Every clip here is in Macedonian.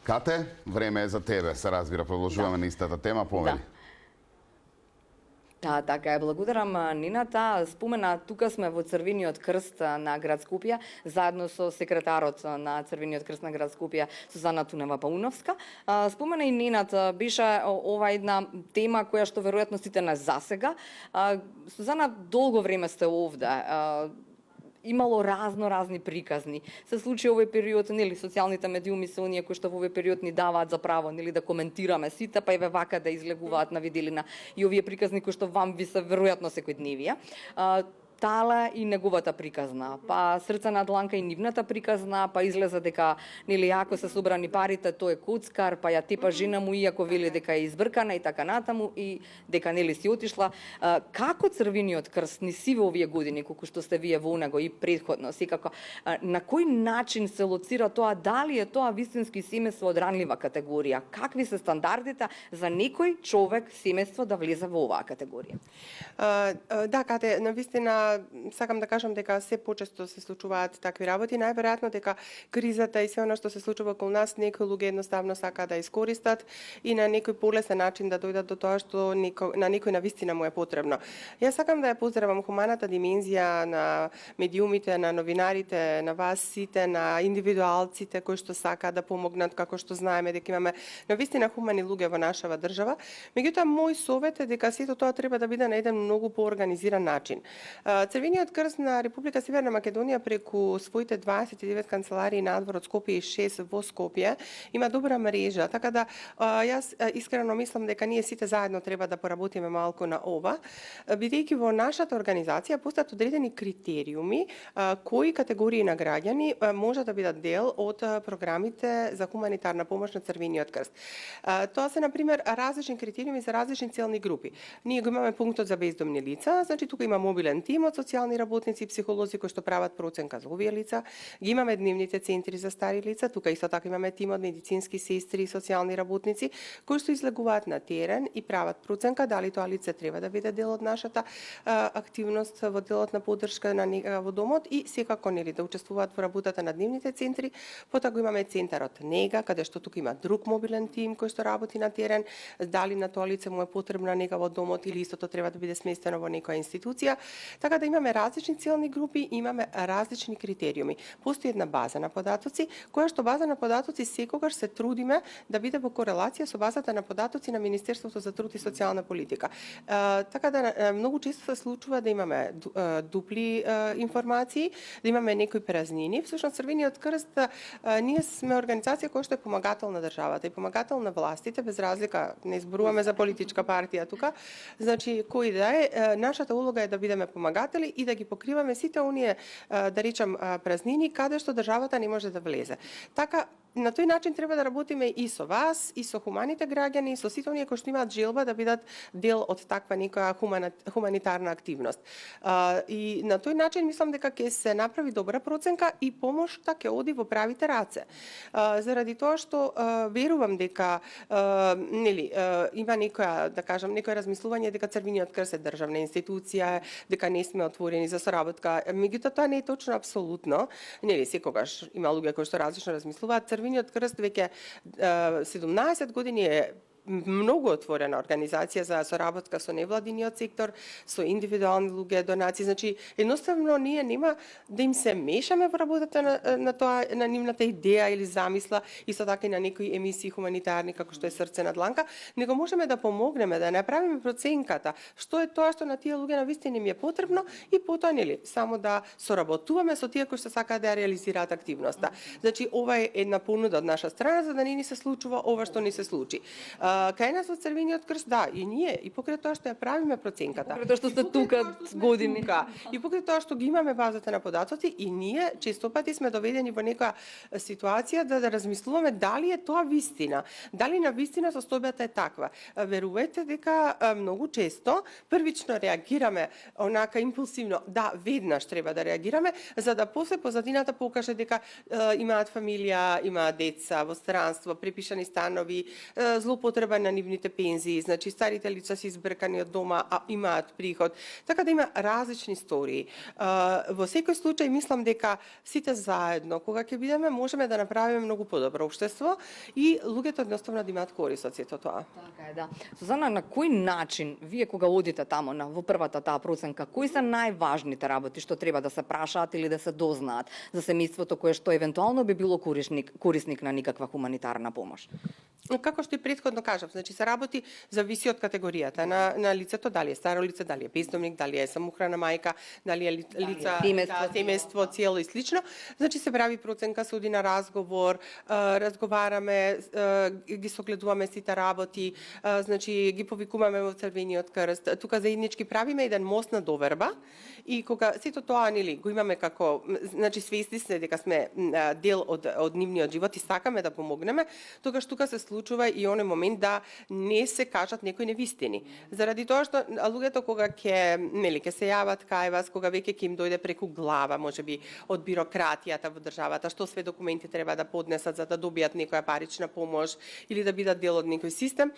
Кате, време е за тебе, се разбира. Продолжуваме на истата тема, помени. Да, така е. Благодарам Нината. Спомена, тука сме во Црвениот крст на град Скопје, заедно со секретарот на Црвениот крст на град Скопје, Сузана Тунева-Пауновска. Спомена и Нината, беше ова една тема која што веројатно сите не засега. Сузана, долго време сте овде. Имало разни приказни. Се случи овој период, нели, социјалните медиуми се оние кои што во овој период ни даваат за право, нели, да коментираме сите, па и вака да излегуваат на виделина и овие приказни кои што вам ви се веројатно секојдневие. Тала и неговата приказна, па Срце на дланка и нивната приказна, па излезе дека, нели, ако се собрани парите, тој е коцкар, па ја тепа жена му иако вели дека е избркана и така натаму и дека, нели, си отишла. Како Црвениот крст ни си во овие години, колку што сте вие во него и претходно, секако, на кој начин се лоцира тоа, дали е тоа вистински семејство од ранлива категорија? Какви се стандардите за некој човек семејство да влезе во оваа категорија? Да, Кате, навистина сакам да кажам дека се почесто се случуваат такви работи, најверојатно дека кризата и се она што се случува околу нас, некои луѓе едноставно сака да искористат и на некој полесен начин да дојдат до тоа што на некој навистина му е потребно. Јас сакам да ја поздравам хуманата димензија на медиумите, на новинарите, на вас сите, на индивидуалците кои што сака да помогнат, како што знаеме дека имаме навистина хумани луѓе во нашава држава. Меѓутоа, мој совет е дека сето тоа треба да биде на еден многу поорганизиран начин. Црвениот крст на Република Северна Македонија преку своите 29 канцеларии надвор од Скопје и 6 во Скопје има добра мрежа, така да јас искрено мислам дека ние сите заедно треба да поработиме малку на ова, бидејќи во нашата организација постојат одредени критериуми кои категории на граѓани може да бидат дел од програмите за хуманитарна помош на Црвениот крст. Тоа се, например, различни критериуми за различни целни групи. Ние го имаме пунктот за бездомни лица, значи тука има мобилен тим од социјални работници и психолози кои што прават проценка за овие лица. Ги имаме дневните центри за стари лица, тука исто така имаме тим од медицински сестри и социјални работници кои што излегуваат на терен и прават проценка дали тоа лице треба да биде дел од нашата активност во делот на поддршка на во домот и секако, нели, да учествуваат во работата на дневните центри. Потоа го имаме центарот нега, каде што тука има друг мобилен тим кој што работи на терен, дали на тоа лице му е потребна нега во домот или истото треба да биде сместено во некоја институција. Така да имаме различни целни групи, имаме различни критериуми. Постои една база на податоци, која што база на податоци секогаш се трудиме да биде во корелација со базата на податоци на Министерството за труд и социјална политика. Така да многу често се случува да имаме дупли информации, да имаме некои празнини. Всушност Црвениот крст, ние сме организација која што е помагател на државата и помагател на властите, без разлика, не изборуваме за политичка партија тука. Значи, кој да е, нашата улога е да бидеме помагатели и да ги покриваме сите оние, да речам, празнини каде што државата не може да влезе. Така, на тој начин треба да работиме и со вас, и со хуманите граѓани, и со сите оние кои што имаат желба да бидат дел од таква некоја хуманитарна активност. И на тој начин мислам дека ќе се направи добра проценка и помошта ќе оди во правите раце. Заради тоа што верувам дека нели има некоја, да кажам, некој размислување дека Црвениот крст е државна институција, дека не сме отворени за соработка. Меѓутоа тоа не е точно апсолутно. Нели секогаш има луѓе кои што различно размислуваат. Црвениот крст веќе 17 години е многу отворена организација за соработка со невладиниот сектор, со индивидуални луѓе, донации. Значи, едноставно ние нема да им се мешаме во работата на тоа, на нивната идеја или замисла, исто така и на некои емисии хуманитарни како што е Срце на дланка, него можеме да помогнеме да направиме проценката што е тоа што на тие луѓе навистина им е потребно и потоа, нели, само да соработуваме со тие кои што сакаат да ја реализираат активноста. Значи, ова е една понуда од наша страна за да не ни се случува ова што ни се случи. Кај нас во Црвениот крст, да, и ние, и покрај тоа што ја правиме проценката. Покрај тоа што сте тука години. И покрај тоа што ги имаме базата на податоци, и ние често пати сме доведени во некоја ситуација да размислуваме дали е тоа вистина, дали на вистина состојбата е таква. Верувајте дека многу често првично реагираме онака импулсивно, да, веднаш треба да реагираме, за да после позадината покаже дека имаат фамилија, имаат деца во странство, препишани станови, злоупотреба потреба на нивните пензии, значи старите лица се избркани од дома, а имаат приход. Така да има различни истории. Во секој случај мислам дека сите заедно, кога ќе бидеме, можеме да направиме многу подобро општество и луѓето едноставно да имаат корист од сето тоа. Така е, да. Сузана, на кој начин вие кога одите тамо во првата таа проценка, кои се најважните работи што треба да се прашаат или да се дознаат за семејството кое што евентуално би било корисник на никаква хуманитарна помош? Како што и претходно кажав, значи се работи зависи од категоријата на лицето, дали е старо лице, дали е бездомник, дали е самохрана мајка, дали е лица семејство цело и слично. Значи се прави проценка, се оди на разговор, разговараме, ги согледуваме сите работи, значи ги повикуваме во Црвениот крст. Тука заеднички правиме еден мост на доверба и кога сето тоа нели го имаме како, значи свесни сме дека сме дел од нивниот живот и сакаме да помогнеме, тогаш тука се случува и оној момент да не се кажат некои невистини. Заради тоа што луѓето кога ќе се јават кај вас, кога веќе ќе им дојде преку глава, можеби од бирократијата во државата, што све документи треба да поднесат за да добијат некоја парична помош или да бидат дел од некој систем,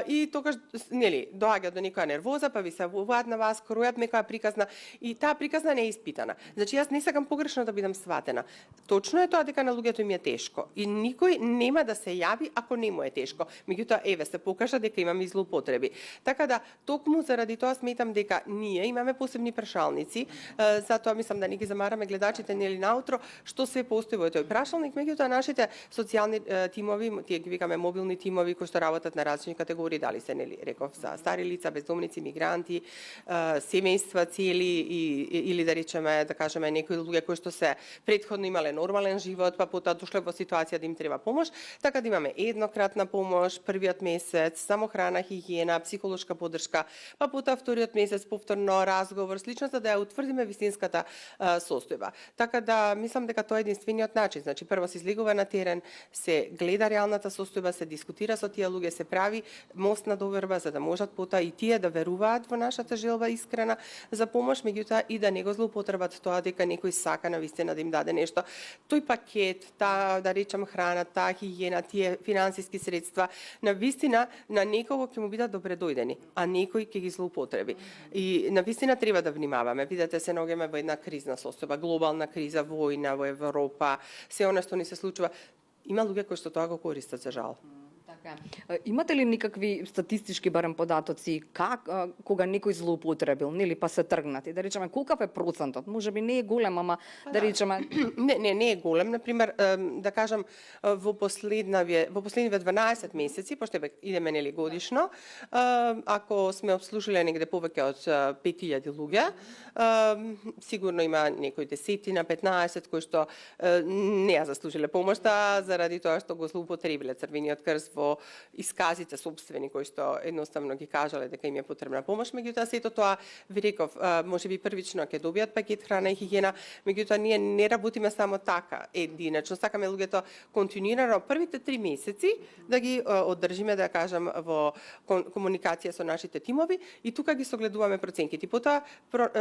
и тогаш доаѓа до некоја нервоза, па ви се вуваат на вас, кројат некоја приказна и таа приказна не е испитана. Значи јас не сакам погрешно да бидам сватена. Точно е тоа дека на луѓето им е тешко и никој нема да се јави ако не му е тешко. Меѓутоа еве се покажа дека имаме и злоупотреби. Така да токму заради тоа сметам дека ние имаме посебни прашалници, затоа мислам да не ги замараме гледачите нели наутро што се постои во тој прашалник, меѓутоа нашите социјални тимови, тие ги викаме мобилни тимови кои што работат на различни категории, дали се нели реков за стари лица, бездомници, мигранти, семејства цели или да речеме, да кажеме некои луѓе кои што се претходно имале нормален живот, па потоа дошле во ситуација да им треба помош, така да имаме еднократна помош, првиот месец, самохрана, хигиена, психолошка поддршка, па потоа вториот месец повторно разговор, слично за да ја утврдиме вистинската состојба. Така да мислам дека тоа е единствениот начин. Значи прво се излегува на терен, се гледа реалната состојба, се дискутира со тие луѓе, се прави мост на доверба за да можат потоа и тие да веруваат во нашата желба искрена за помош, меѓутоа и да не го злоупотребат тоа дека некој сака навистина да им даде нешто. Тој пакет, таа да речам храна, таа хигиена, тие финансиски средства, навистина на некого ќе му бидат добре дојдени, а некој ќе ги злоупотреби. И навистина треба да внимаваме. Видете, се наоѓаме во една кризна состојба, глобална криза, војна во Европа, се она што ни се случува. Има луѓе кои што тоа го користат за жал. Имате ли никакви статистички барем податоци кога некој злоупотребил, нели па се тргнати? Да речеме колкав е процентот? Можеби не е голем, ама да речеме не е голем, например, да кажам во последниве 12 месеци, пошто идеме нели годишно, ако сме обслужиле негде повеќе од 5000 луѓе, сигурно има некои десетина, 15 кои што не ја заслужиле помошта заради тоа што го злоупотребиле Црвениот крст во исказите собствени кои што едноставно ги кажале дека им е потребна помош, меѓутоа сето тоа ви реков, можеби првично ќе добијат пакет храна и хигиена, меѓутоа ние не работиме само така единачно, сакаме луѓето континуирано првите 3 месеци да ги одржиме, да кажам, во комуникација со нашите тимови и тука ги согледуваме проценките. Потоа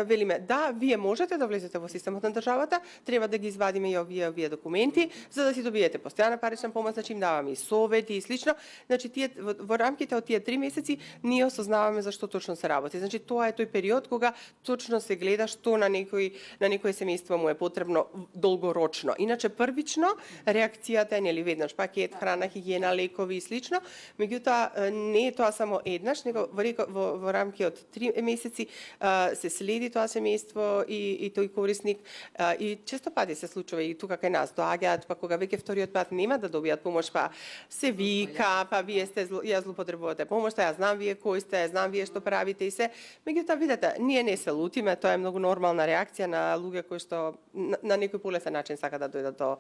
велиме да, вие можете да влезете во системот на државата, треба да ги извадиме и овие документи за да си добиете постојана парична помош, значи им даваме и совети и слично. Значи во рамките од тие 3 месеци ние осознаваме за што точно се работи. Значи тоа е тој период кога точно се гледа што на некој семејство му е потребно долгорочно. Иначе првично реакцијата е нели веднаш пакет храна, хигиена, лекови и слично, меѓутоа не е тоа само еднаш, него во рамки од 3 месеци се следи тоа семејство и тој корисник и често пати се случува и тука кај нас доаѓаат, па кога веќе вториот пат нема да добијат помош, па се вика, па вие ја злоупотребувате помошта, ја знам вие кои сте, знам вие што правите и се. Меѓутоа видете, ние не се лутиме, тоа е многу нормална реакција на луѓе кои што на некој полесен начин сака да дојдат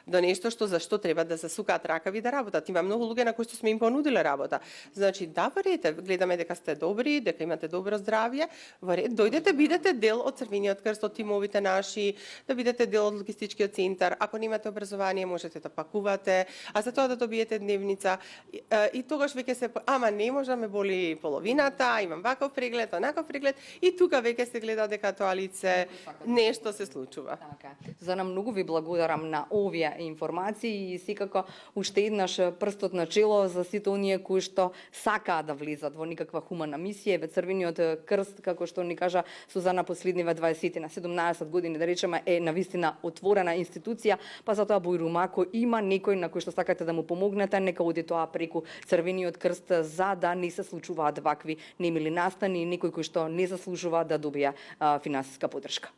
до нешто што зашто треба да засукаат ракави да работат. Има многу луѓе на кои што сме им понудиле работа. Значи да, верете, гледаме дека сте добри, дека имате добро здравје, дојдете, бидете дел од Црвениот крст, од тимовите наши, да бидете дел од логистичкиот центар. Ако немате образование, можете да пакувате, а за тоа да добиете дневница, И тогаш веќе се ама не може ме боли половината, имам ваков преглед, онаков преглед и тука веќе се гледа дека тоа лице нешто се случува. Така. Зана многу ви благодарам на овие информации и секако уште еднаш прстот на чело за сите оние кои што сакаат да влезат во никаква хумана мисија. Ве Црвениот крст, како што ни кажа Сузана, последниве 20 на 17 години, да речеме, е навистина отворена институција, па затоа Бојрум, ако има некој на кој што сакате да му помогнете, нека оди тоа преку Црвениот крст, за да не се случуваат вакви немили настани и некој кој што не заслужува да добија финансиска поддршка.